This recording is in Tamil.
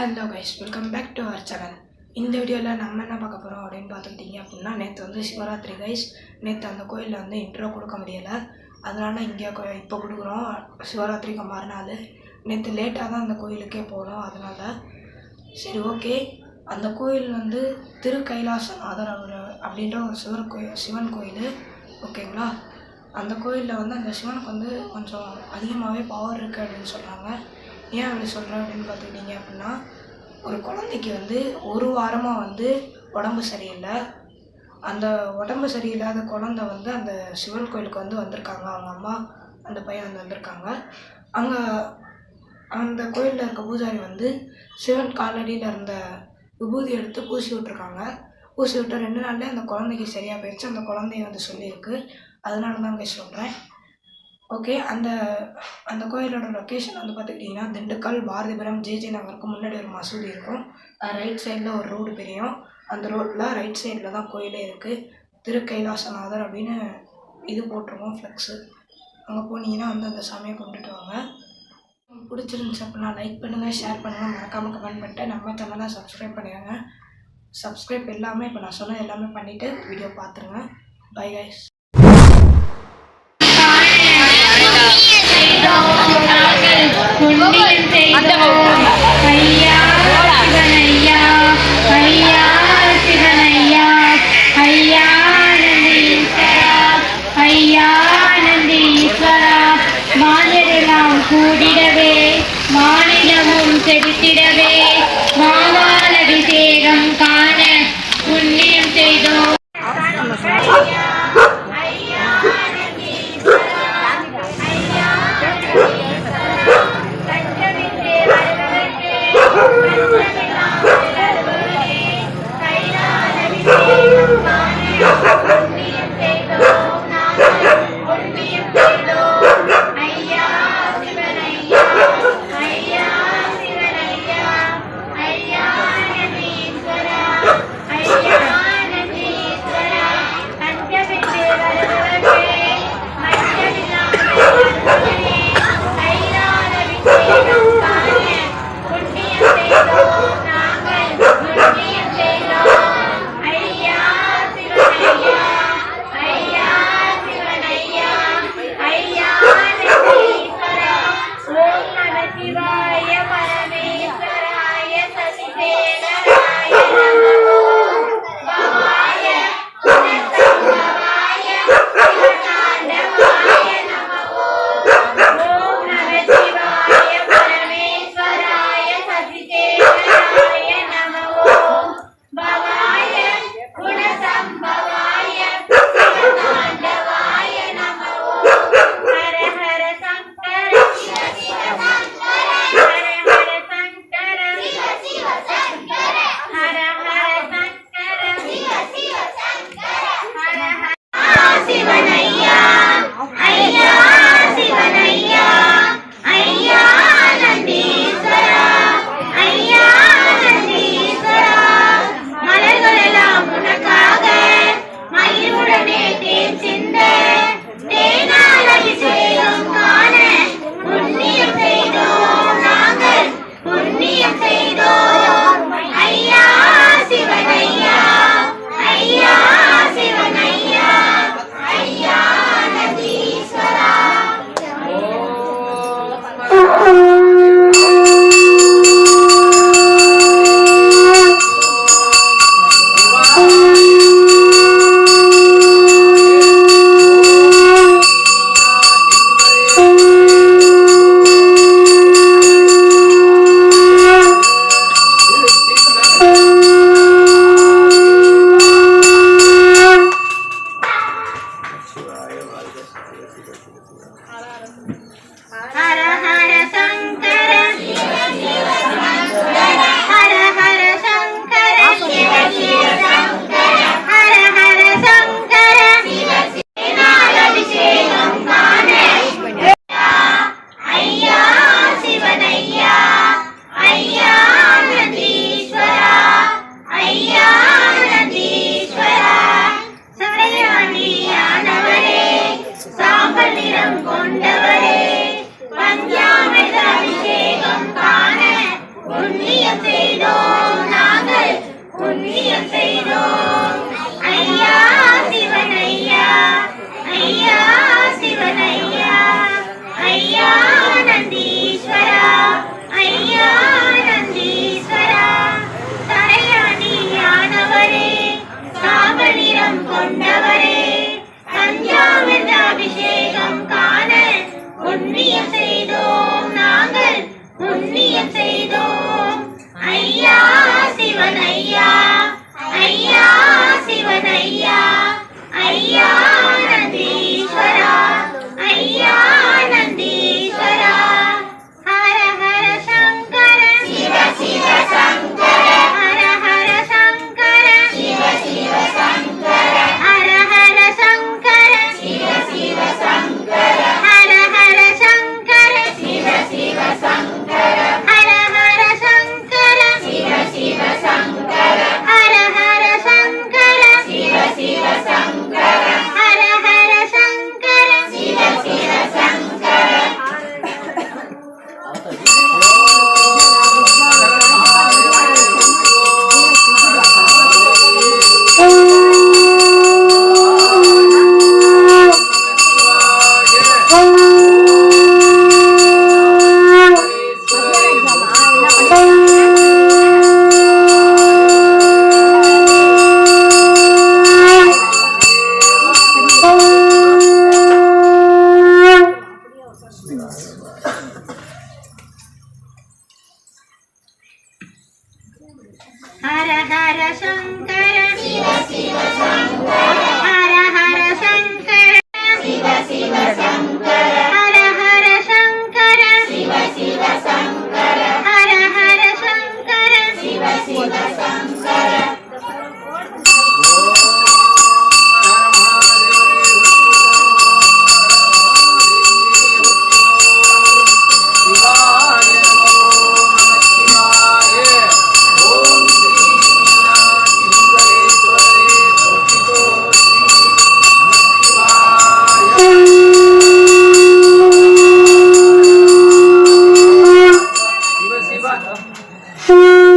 Hello guys, welcome back to our channel. இந்த வீடியோவில் நம்ம என்ன பார்க்க போகிறோம் அப்படின்னு பார்த்துக்கிட்டிங்க அப்படின்னா, நேற்று வந்து சிவராத்திரி கைஸ். நேற்று அந்த கோயிலில் வந்து இன்ட்ரோ கொடுக்க முடியலை, அதனால் இங்கே இப்போ கொடுக்குறோம். சிவராத்திரிக்கு மறுநாள் நேற்று லேட்டாக தான் அந்த கோயிலுக்கே போனோம், அதனால் சரி ஓகே. அந்த கோயில் வந்து திருக்கைலாசநாதர் அப்படின்ற ஒரு சிவன் கோயில், ஓகேங்களா. அந்த கோயிலில் வந்து அந்த சிவனுக்கு வந்து கொஞ்சம் அதிகமாகவே பவர் இருக்குது அப்படின்னு சொல்கிறாங்க. ஏன் அப்படி சொல்கிறேன் அப்படின்னு பார்த்துக்கிட்டிங்க அப்படின்னா, ஒரு குழந்தைக்கு வந்து ஒரு வாரமாக வந்து உடம்பு சரியில்லை. அந்த உடம்பு சரியில்லாத குழந்தை வந்து அந்த சிவன் கோயிலுக்கு வந்து வந்திருக்காங்க. அவங்க அம்மா அந்த பையன் வந்து வந்திருக்காங்க. அங்கே அந்த கோயிலில் இருக்க பூஜாரி வந்து சிவன் காலடியில் இருந்த விபூதி எடுத்து பூசி விட்ருக்காங்க. பூசி விட்ட 2 நாள்லேயே அந்த குழந்தைக்கு சரியாக போயிடுச்சு. அந்த குழந்தைய வந்து சொல்லியிருக்கு, அதனால தான் அங்கே சொல்கிறேன். ஓகே. அந்த கோயிலோட லொக்கேஷன் வந்து பார்த்துக்கிட்டிங்கன்னா, திண்டுக்கல் பாரதிபுரம் ஜேஜே நகருக்கு முன்னாடி ஒரு மசூதி இருக்கும். ரைட் சைடில் ஒரு ரோடு பிரியும். அந்த ரோட்டில் ரைட் சைடில் தான் கோயிலே இருக்குது. திருக்கைலாசநாதர் அப்படின்னு இது போட்டிருக்கோம் ஃப்ளெக்ஸு. அங்கே போனீங்கன்னா வந்து அந்த சாமியை கும்பிட்டுட்டு வாங்க. பிடிச்சிருந்துச்சு அப்படின்னா லைக் பண்ணுங்கள், ஷேர் பண்ணுங்கள், மறக்காமல் கமெண்ட் பண்ணிட்டு நம்ம சேனலை சப்ஸ்கிரைப் பண்ணிடுங்க. சப்ஸ்கிரைப் எல்லாமே இப்போ நான் சொன்ன எல்லாமே பண்ணிவிட்டு வீடியோ பார்த்துருங்க. Bye guys. கூடிடவே மாநிலமும் செழித்திடவே மாவால் அபிஷேகம் காண புண்ணியம் செய்தோம். புண்ணியம் செய்தோம் நாங்கள் புண்ணியம் செய்தோம். ஐயா சிவனையா ஐயா சிவனையா ஐயா நந்தீஸ்வரா ஐயா நந்தீஸ்வரா. தரையானியானவரே சாம்பலிடம் கொண்டவரே தஞ்சாவூர் அபிஷேகம் காண புண்ணியம் செய்தோம் நாங்கள் புண்ணியம் செய்தோம். ஐயா சிவனையா ஐயா சிவனையா ஐயா நந்தீஸ்வரா ஐயா நந்தீஸ்வரா. ஹர ஹர சங்கர சிவ சிவ சங்கர ஹர ஹர சங்கர சிவ சிவ சங்கர ஹர ஹர சங்கர சிவ சிவ சங்கர ஹர ஹர சங்கர சிவ சிவ சங்கர ஹர ஹர சங்கர சிவ சிவ சங்கர ஹர ஹர சங்கர சிவ சிவ சங்கர ஹர ஹர சங்கர சிவ சிவ சங்கர. ஹர ஹர சங்கர சிவ சிவ சங்கர ஹர ஹர சங்கர சிவ சிவ சங்கர ஹர ஹர சங்கர சிவ சிவ சங்கர ஹர ஹர சங்கர சிவ சிவ சங்கர. Shiva.